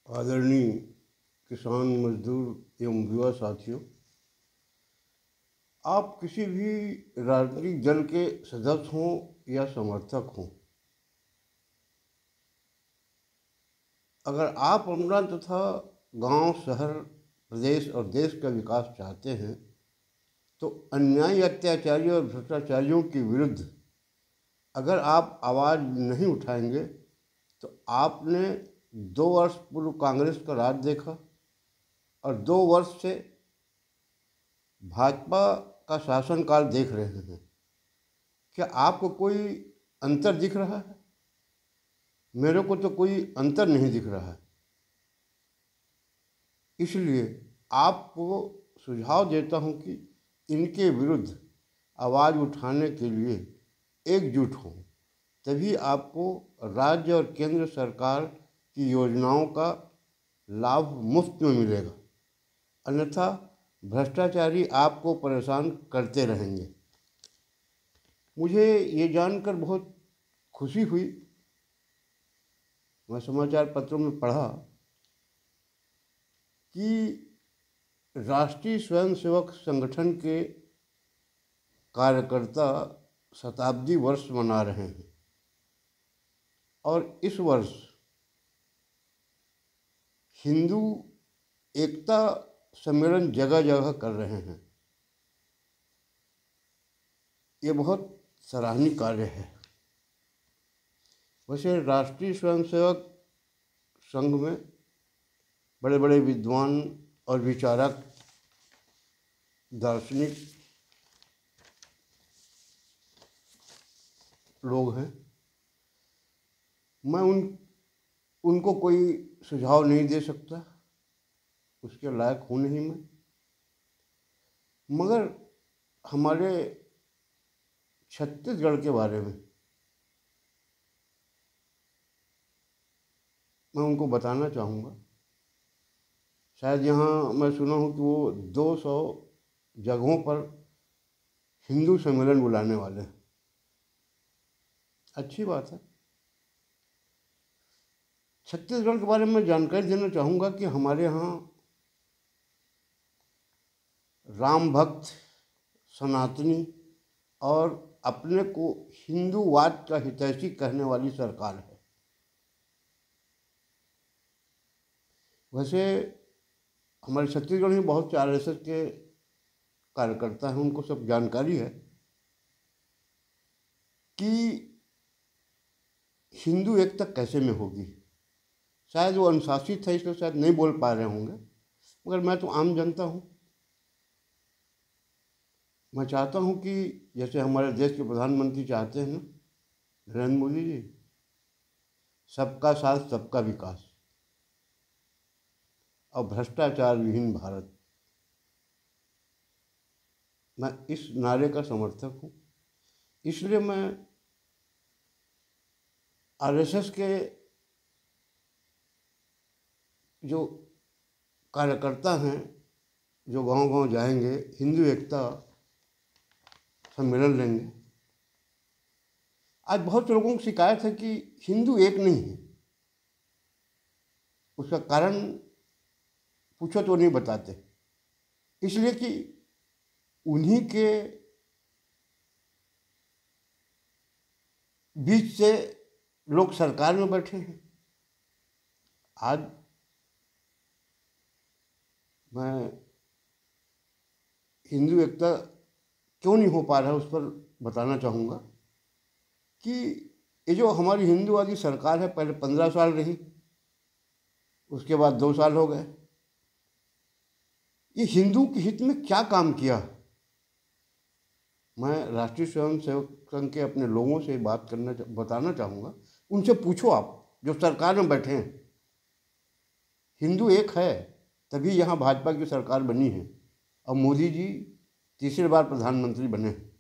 आदरणीय किसान मजदूर एवं युवा साथियों, आप किसी भी राजनीतिक दल के सदस्य हों या समर्थक हों, अगर आप अपना तथा गांव, शहर, प्रदेश और देश का विकास चाहते हैं तो अन्यायी, अत्याचारी और भ्रष्टाचारियों के विरुद्ध अगर आप आवाज़ नहीं उठाएंगे तो आपने 2 वर्ष पूर्व कांग्रेस का राज देखा और 2 वर्ष से भाजपा का शासनकाल देख रहे हैं। क्या आपको कोई अंतर दिख रहा है? मेरे को तो कोई अंतर नहीं दिख रहा है। इसलिए आपको सुझाव देता हूं कि इनके विरुद्ध आवाज़ उठाने के लिए एकजुट हों, तभी आपको राज्य और केंद्र सरकार की योजनाओं का लाभ मुफ्त में मिलेगा, अन्यथा भ्रष्टाचारी आपको परेशान करते रहेंगे। मुझे ये जानकर बहुत खुशी हुई, मैं समाचार पत्रों में पढ़ा कि राष्ट्रीय स्वयंसेवक संगठन के कार्यकर्ता शताब्दी वर्ष मना रहे हैं और इस वर्ष हिंदू एकता सम्मेलन जगह जगह कर रहे हैं। ये बहुत सराहनीय कार्य है। वैसे राष्ट्रीय स्वयंसेवक संघ में बड़े बड़े विद्वान और विचारक, दार्शनिक लोग हैं। मैं उनको कोई सुझाव नहीं दे सकता, उसके लायक हूँ नहीं मैं। मगर हमारे छत्तीसगढ़ के बारे में मैं उनको बताना चाहूँगा। शायद यहाँ मैं सुना हूँ कि वो 200 जगहों पर हिंदू सम्मेलन बुलाने वाले हैं। अच्छी बात है। छत्तीसगढ़ के बारे में जानकारी देना चाहूँगा कि हमारे यहाँ राम भक्त, सनातनी और अपने को हिंदूवाद का हितैषी कहने वाली सरकार है। वैसे हमारे छत्तीसगढ़ में बहुत से आरएसएस के कार्यकर्ता हैं, उनको सब जानकारी है कि हिंदू एकता कैसे में होगी। शायद वो अनुशासित है, इसलिए शायद नहीं बोल पा रहे होंगे, मगर मैं तो आम जनता हूँ। मैं चाहता हूँ कि जैसे हमारे देश के प्रधानमंत्री चाहते हैं ना, नरेंद्र मोदी जी, सबका साथ सबका विकास और भ्रष्टाचार विहीन भारत, मैं इस नारे का समर्थक हूँ। इसलिए मैं आरएसएस के जो कार्यकर्ता हैं, जो गांव गांव जाएंगे, हिंदू एकता सम्मेलन लेंगे। आज बहुत लोगों की शिकायत है कि हिंदू एक नहीं है। उसका कारण पूछो तो नहीं बताते, इसलिए कि उन्हीं के बीच से लोग सरकार में बैठे हैं। आज मैं हिंदू एकता क्यों नहीं हो पा रहा है उस पर बताना चाहूँगा कि ये जो हमारी हिंदूवादी सरकार है, पहले 15 साल रही, उसके बाद 2 साल हो गए। ये हिंदू के हित में क्या काम किया? मैं राष्ट्रीय स्वयंसेवक संघ के अपने लोगों से बताना चाहूँगा, उनसे पूछो, आप जो सरकार में बैठे हैं, हिंदू एक है तभी यहाँ भाजपा की सरकार बनी है और मोदी जी तीसरी बार प्रधानमंत्री बने हैं।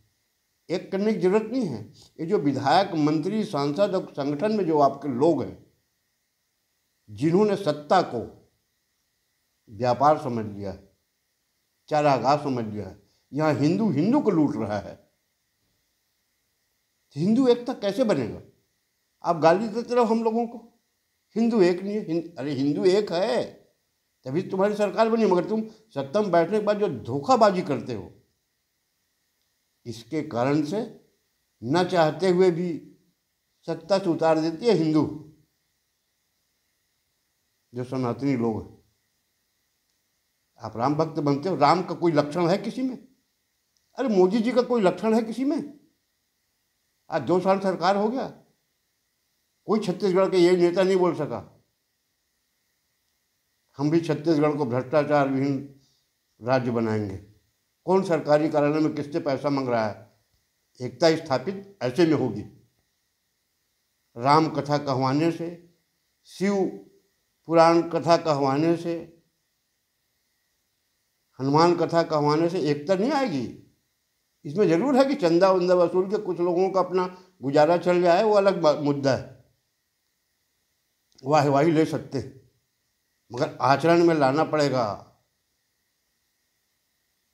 एक करने की जरूरत नहीं है। ये जो विधायक, मंत्री, सांसद और संगठन में जो आपके लोग हैं, जिन्होंने सत्ता को व्यापार समझ लिया है, चारागाह समझ लिया है, यहाँ हिंदू हिंदू को लूट रहा है, हिंदू एकता कैसे बनेगा? आप गाली देते रहो हम लोगों को, हिंदू एक नहीं है। अरे हिंदू एक है तभी तुम्हारी सरकार बनी, मगर तुम सत्ता में बैठने के बाद जो धोखाबाजी करते हो, इसके कारण से न चाहते हुए भी सत्ता से उतार देती है हिंदू जो सनातनी लोग हैं। आप राम भक्त बनते हो, राम का कोई लक्षण है किसी में? अरे मोदी जी का कोई लक्षण है किसी में? आज 2 साल सरकार हो गया, कोई छत्तीसगढ़ के ये नेता नहीं बोल सका हम भी छत्तीसगढ़ को भ्रष्टाचार विहीन राज्य बनाएंगे। कौन सरकारी कार्यालय में किससे पैसा मांग रहा है? एकता स्थापित ऐसे में होगी, राम कथा कहवाने से, शिव पुराण कथा कहवाने से, हनुमान कथा कहवाने से एकता नहीं आएगी। इसमें जरूर है कि चंदा वंदा वसूल के कुछ लोगों का अपना गुजारा चल जाए, वो अलग मुद्दा है, वाहवाही ले सकते, मगर आचरण में लाना पड़ेगा।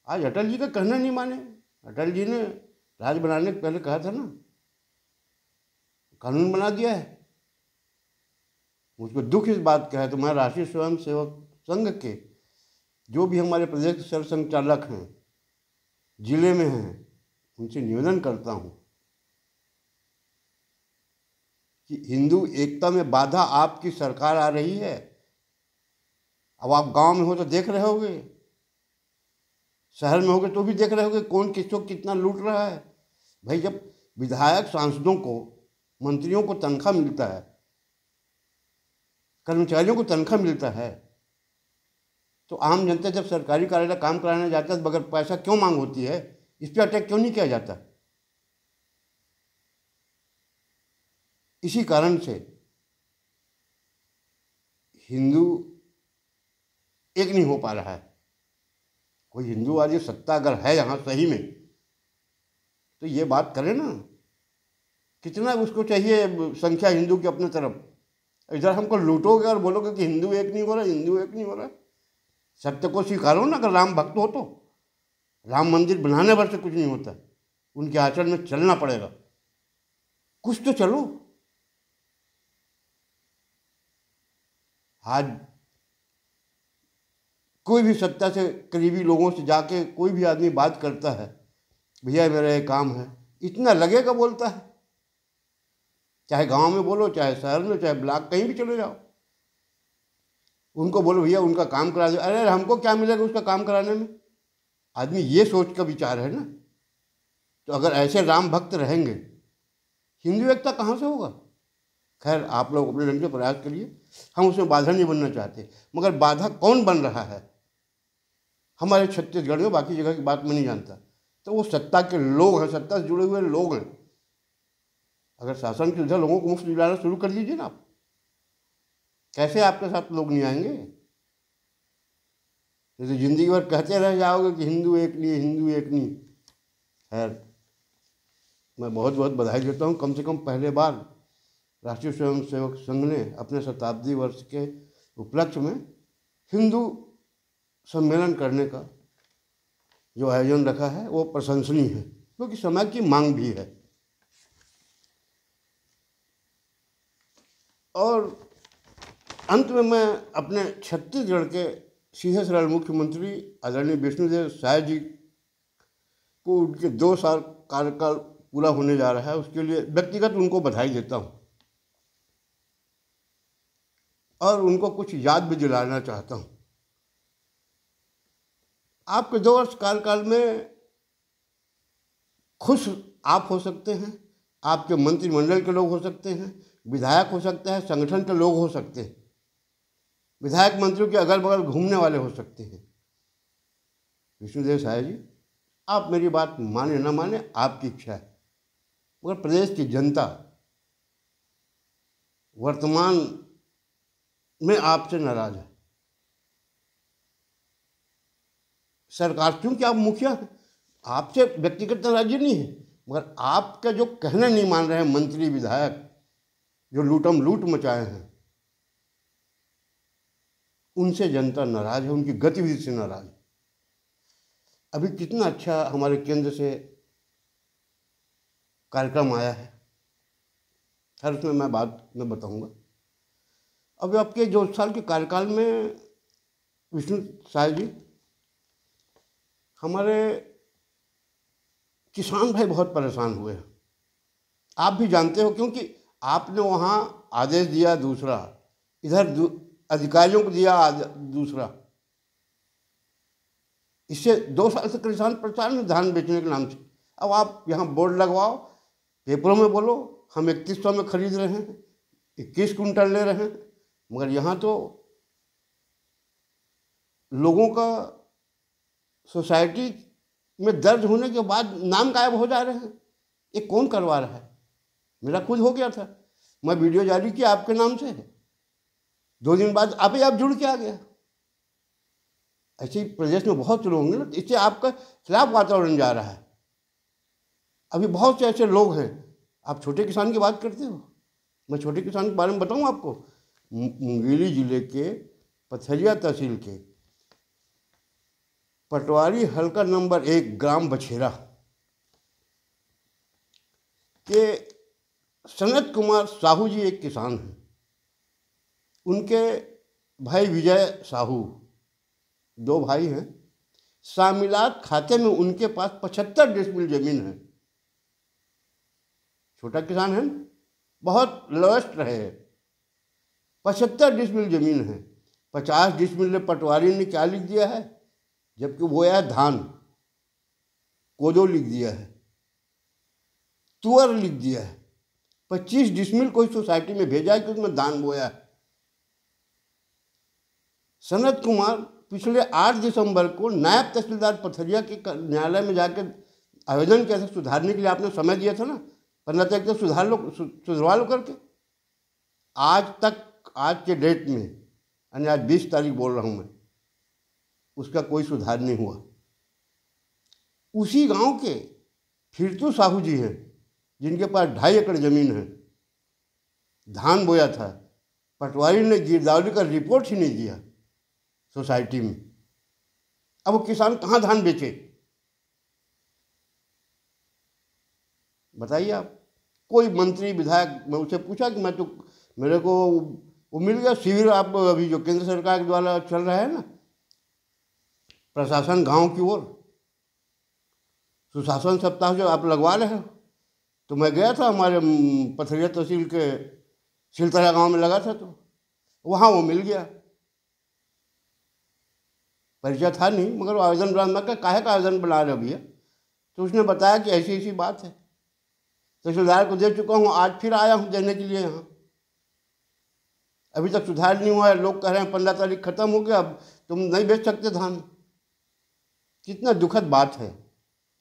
आज अटल जी का कहना नहीं माने। अटल जी ने राज बनाने के पहले कहा था ना, कानून बना दिया है। मुझको दुख इस बात का है, तो मैं राष्ट्रीय स्वयं सेवक संघ के जो भी हमारे प्रदेश के सर संचालक हैं, जिले में हैं, उनसे निवेदन करता हूँ कि हिंदू एकता में बाधा आपकी सरकार आ रही है। अब आप गांव में हो तो देख रहे होगे, शहर में होगे तो भी देख रहे होगे कौन किसको कितना लूट रहा है। भाई जब विधायक सांसदों को, मंत्रियों को तनख्वाह मिलता है, कर्मचारियों को तनख्वाह मिलता है, तो आम जनता जब सरकारी कार्यालय काम कराने जाता है तो बगैर पैसा क्यों मांग होती है? इस पर अटैक क्यों नहीं किया जाता? इसी कारण से हिंदू एक नहीं हो पा रहा है। कोई हिंदूवादी सत्ता अगर है यहाँ सही में, तो ये बात करे ना, कितना उसको चाहिए संख्या हिंदू की अपने तरफ। इधर हमको लूटोगे और बोलोगे कि हिंदू एक नहीं हो रहा, हिंदू एक नहीं हो रहा। सत्य को स्वीकारो ना। अगर राम भक्त हो तो राम मंदिर बनाने भर से कुछ नहीं होता, उनके आचरण में चलना पड़ेगा। कुछ तो चलो। आज कोई भी सत्ता से करीबी लोगों से जाके कोई भी आदमी बात करता है, भैया मेरा ये काम है, इतना लगेगा बोलता है। चाहे गांव में बोलो, चाहे शहर में, चाहे ब्लॉक, कहीं भी चले जाओ, उनको बोलो भैया उनका काम करा दो। अरे हमको क्या मिलेगा उसका काम कराने में? आदमी ये सोच का विचार है ना। तो अगर ऐसे राम भक्त रहेंगे, हिंदू एकता कहाँ से होगा? खैर, आप लोग अपने ढंग से प्रयास करिए, हम उसमें बाधा नहीं बनना चाहते। मगर बाधा कौन बन रहा है हमारे छत्तीसगढ़ में? बाकी जगह की बात मैं नहीं जानता। तो वो सत्ता के लोग हैं, सत्ता से जुड़े हुए लोग हैं। अगर शासन की सुविधा लोगों को मुफ्त दिलाना शुरू कर दीजिए ना आप, कैसे आपके साथ लोग नहीं आएंगे? जैसे जिंदगी भर कहते रह जाओगे कि हिंदू एक नहीं, हिंदू एक नहीं। खैर, मैं बहुत बहुत बधाई देता हूँ। कम से कम पहले बार राष्ट्रीय स्वयं सेवक संघ ने अपने शताब्दी वर्ष के उपलक्ष्य में हिंदू सम्मेलन करने का जो आयोजन रखा है वो प्रशंसनीय है, क्योंकि समय की मांग भी है। और अंत में मैं अपने छत्तीसगढ़ के सीधे सरल मुख्यमंत्री आदरणीय विष्णुदेव साय जी को उनके 2 साल कार्यकाल पूरा होने जा रहा है, उसके लिए व्यक्तिगत उनको बधाई देता हूँ और उनको कुछ याद भी दिलाना चाहता हूँ। आपके 2 वर्ष कार्यकाल में खुश आप हो सकते हैं, आपके मंत्रिमंडल के लोग हो सकते हैं, विधायक हो सकते हैं, संगठन के लोग हो सकते हैं, विधायक मंत्रियों के अगल बगल घूमने वाले हो सकते हैं। विष्णुदेव साय जी, आप मेरी बात माने ना माने आपकी इच्छा है, मगर प्रदेश की जनता वर्तमान में आपसे नाराज है। सरकार, क्योंकि आप मुखिया हैं, आपसे व्यक्तिगत नाराजगी नहीं है, मगर आपका जो कहना नहीं मान रहे हैं मंत्री विधायक, जो लूटम लूट मचाए हैं, उनसे जनता नाराज है, उनकी गतिविधि से नाराज है। अभी कितना अच्छा हमारे केंद्र से कार्यक्रम आया है, हर उसमें मैं बाद में बताऊंगा। अब आपके 2 साल के कार्यकाल में विष्णु साय जी, हमारे किसान भाई बहुत परेशान हुए हैं। आप भी जानते हो, क्योंकि आपने वहाँ आदेश दिया दूसरा, इधर अधिकारियों को दिया दूसरा। इससे 2 साल से किसान परेशान है धान बेचने के नाम से। अब आप यहाँ बोर्ड लगवाओ, पेपरों में बोलो हम 3100 में खरीद रहे हैं, 21 कुंटल ले रहे हैं, मगर यहाँ तो लोगों का सोसाइटी में दर्ज होने के बाद नाम गायब हो जा रहे हैं। ये कौन करवा रहा है? मेरा खुद हो गया था, मैं वीडियो जारी किया आपके नाम से, 2 दिन बाद आप ही आप जुड़ के आ गया। ऐसे ही प्रदेश में बहुत से लोग होंगे ना, इससे आपका खिलाफ वातावरण जा रहा है। अभी बहुत से ऐसे लोग हैं। आप छोटे किसान की बात करते हो, मैं छोटे किसान के बारे में बताऊं आपको। मुंगेली जिले के पथरिया तहसील के पटवारी हल्का नंबर 1 ग्राम बछेरा के सनत कुमार साहू जी एक किसान हैं। उनके भाई विजय साहू, 2 भाई हैं। शामिलात खाते में उनके पास 75 डिसमिल जमीन है। छोटा किसान है, बहुत लोएस्ट रहे। 75 डिसमिल जमीन है। 50 डिसमिल में पटवारी ने क्या लिख दिया है, जबकि बोया है धान, कोदो लिख दिया है, तुअर लिख दिया है। 25 डिसमिल कोई सोसाइटी में भेजा है कि उसमें धान बोया है। सनत कुमार पिछले 8 दिसंबर को नायब तहसीलदार पथरिया के न्यायालय में जाकर आवेदन किया था सुधारने के लिए। आपने समय दिया था ना 15 तारीख तक सुधरवा लो करके। आज तक, आज के डेट में, यानी आज 20 तारीख बोल रहा हूँ मैं, उसका कोई सुधार नहीं हुआ। उसी गांव के फिरतू साहू जी हैं जिनके पास 2.5 एकड़ जमीन है, धान बोया था। पटवारी ने गिरदावरी का रिपोर्ट ही नहीं दिया सोसाइटी में। अब वो किसान कहाँ धान बेचे, बताइए आप। कोई मंत्री विधायक, मैं उससे पूछा कि मैं तो, मेरे को वो मिल गया शिविर, आप अभी जो केंद्र सरकार के द्वारा चल रहा है ना, प्रशासन गांव की ओर सुशासन सप्ताह जो आप लगवा रहे हो, तो मैं गया था हमारे पथरिया तहसील के सिलतरा गांव में लगा था, तो वहाँ वो मिल गया। परिचय था नहीं, मगर वो आवेदन बना, मैं काहे का आवेदन बना रहे हो भैया? तो उसने बताया कि ऐसी ऐसी बात है। तहसीलदार को दे चुका हूँ, आज फिर आया हूँ देने के लिए यहाँ। अभी तक सुधार नहीं हुआ है। लोग कह रहे हैं 15 तारीख खत्म हो गया, अब तुम नहीं बेच सकते धान। कितना दुखद बात है।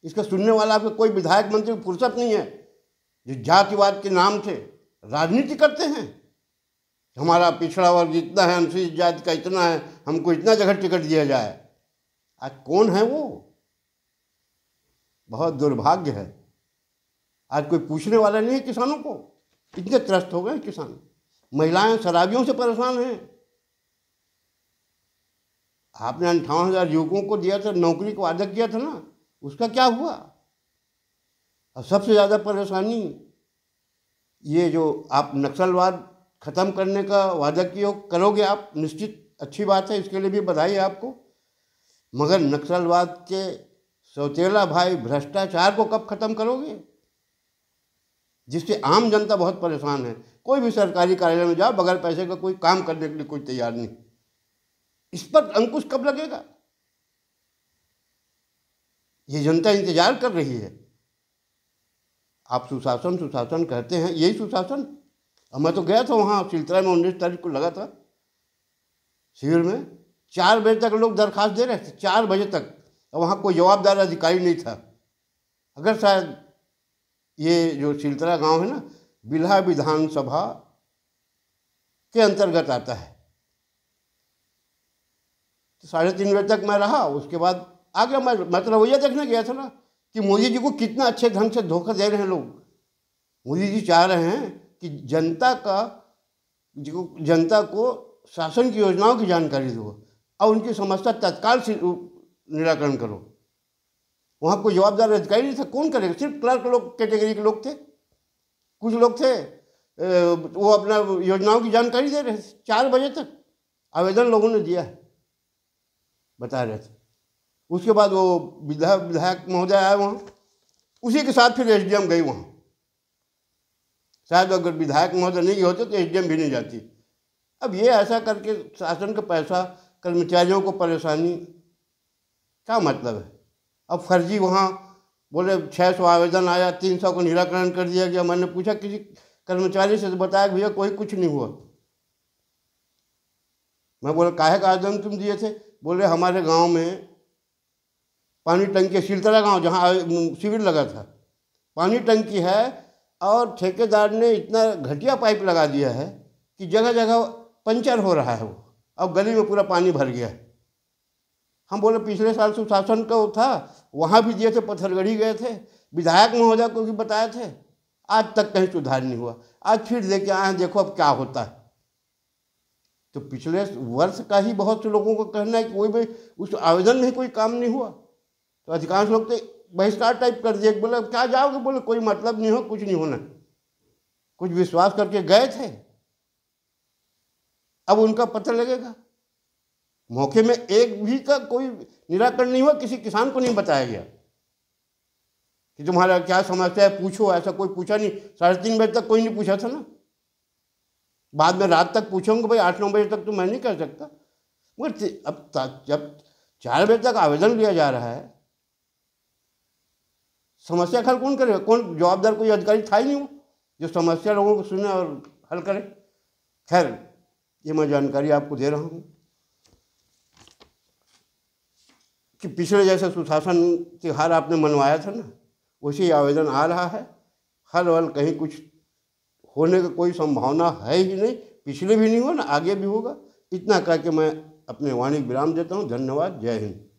इसका सुनने वाला आपके कोई विधायक मंत्री को फुर्सत नहीं है, जो जातिवाद के नाम से राजनीति करते हैं। हमारा पिछड़ा वर्ग इतना है, अनुसूचित जाति का इतना है, हमको इतना जगह टिकट दिया जाए। आज कौन है वो? बहुत दुर्भाग्य है। आज कोई पूछने वाला नहीं है किसानों को। इतने त्रस्त हो गए किसान। महिलाएं शराबियों से परेशान हैं। आपने 58,000 युवकों को दिया था, नौकरी को वादा किया था ना, उसका क्या हुआ? और सबसे ज़्यादा परेशानी ये जो आप नक्सलवाद ख़त्म करने का वादा किए करोगे आप, निश्चित अच्छी बात है, इसके लिए भी बधाई है आपको। मगर नक्सलवाद के सौतेला भाई भ्रष्टाचार को कब खत्म करोगे, जिससे आम जनता बहुत परेशान है। कोई भी सरकारी कार्यालय में जाओ, बगैर पैसे का कोई काम करने के लिए कोई तैयार नहीं। इस पर अंकुश कब लगेगा? ये जनता इंतजार कर रही है। आप सुशासन सुशासन कहते हैं, यही सुशासन? और मैं तो गया था वहाँ सिलतरा में, 19 तारीख को लगा था शिविर में। 4 बजे तक लोग दरखास्त दे रहे थे, 4 बजे तक, और वहाँ कोई जवाबदार अधिकारी नहीं था। अगर शायद ये जो सिलतरा गांव है ना, बिल्हा विधानसभा के अंतर्गत आता है, तो 3:30 बजे तक मैं रहा। उसके बाद आ गया। मैं तो रवैया देखने गया था ना कि मोदी जी को कितना अच्छे ढंग से धोखा दे रहे हैं लोग। मोदी जी चाह रहे हैं कि जनता को शासन की योजनाओं की जानकारी दो और उनकी समस्या तत्काल से निराकरण करो। वहाँ कोई जवाबदार अधिकारी नहीं था, कौन करेगा? सिर्फ क्लर्क लोग कैटेगरी के लोग थे। कुछ लोग थे वो अपना योजनाओं की जानकारी दे रहे थे 4 बजे तक आवेदन लोगों ने दिया है, बता रहे थे। उसके बाद वो विधायक महोदय आए वहाँ, उसी के साथ फिर एसडीएम गई वहाँ। शायद अगर विधायक महोदय नहीं होते तो एसडीएम भी नहीं जाती। अब ये ऐसा करके शासन का पैसा, कर्मचारियों को परेशानी, क्या मतलब है? अब फर्जी वहाँ बोले 600 आवेदन आया, 300 को निराकरण कर दिया गया। मैंने पूछा किसी कर्मचारी से, तो बताया भैया कोई कुछ नहीं हुआ। मैं बोला काहे का आवेदन तुम दिए थे? बोले हमारे गांव में पानी टंकी, सिलतरा गांव जहां शिविर लगा था, पानी टंकी है और ठेकेदार ने इतना घटिया पाइप लगा दिया है कि जगह जगह पंचर हो रहा है वो, अब गली में पूरा पानी भर गया है। हम बोले पिछले साल सुशासन का वो था, वहाँ भी दिए थे, पत्थरगढ़ी गए थे, विधायक महोदय को भी बताए थे, आज तक कहीं सुधार नहीं हुआ। आज फिर लेके आए हैं, देखो अब क्या होता है। तो पिछले वर्ष का ही बहुत से लोगों को कहना है कि कोई भी उस आवेदन में कोई काम नहीं हुआ, तो अधिकांश लोग तो बहिष्कार टाइप कर दिए। बोले क्या जाओगे? बोले कोई मतलब नहीं हो, कुछ नहीं होना। कुछ विश्वास करके गए थे, अब उनका पता लगेगा। मौके में एक भी का कोई निराकरण नहीं हुआ, किसी किसान को नहीं बताया गया कि तुम्हारा क्या समस्या है, पूछो। ऐसा कोई पूछा नहीं। 3:30 बजे तक कोई नहीं पूछा था ना। बाद में रात तक पूछूंगा, भाई 8-9 बजे तक तो मैं नहीं कर सकता। मगर अब जब 4 बजे तक आवेदन लिया जा रहा है, समस्या हल कौन करेगा? कौन जवाबदार? कोई अधिकारी था ही नहीं वो जो समस्या लोगों को सुने और हल करे। खैर, ये मैं जानकारी आपको दे रहा हूँ कि पिछले जैसे सुशासन त्योहार आपने मनवाया था ना, उसी आवेदन आ रहा है। हल वल कहीं कुछ होने का कोई संभावना है ही नहीं। पिछले भी नहीं हुआ ना, आगे भी होगा। इतना कह के मैं अपने वाणी विराम देता हूँ। धन्यवाद। जय हिंद।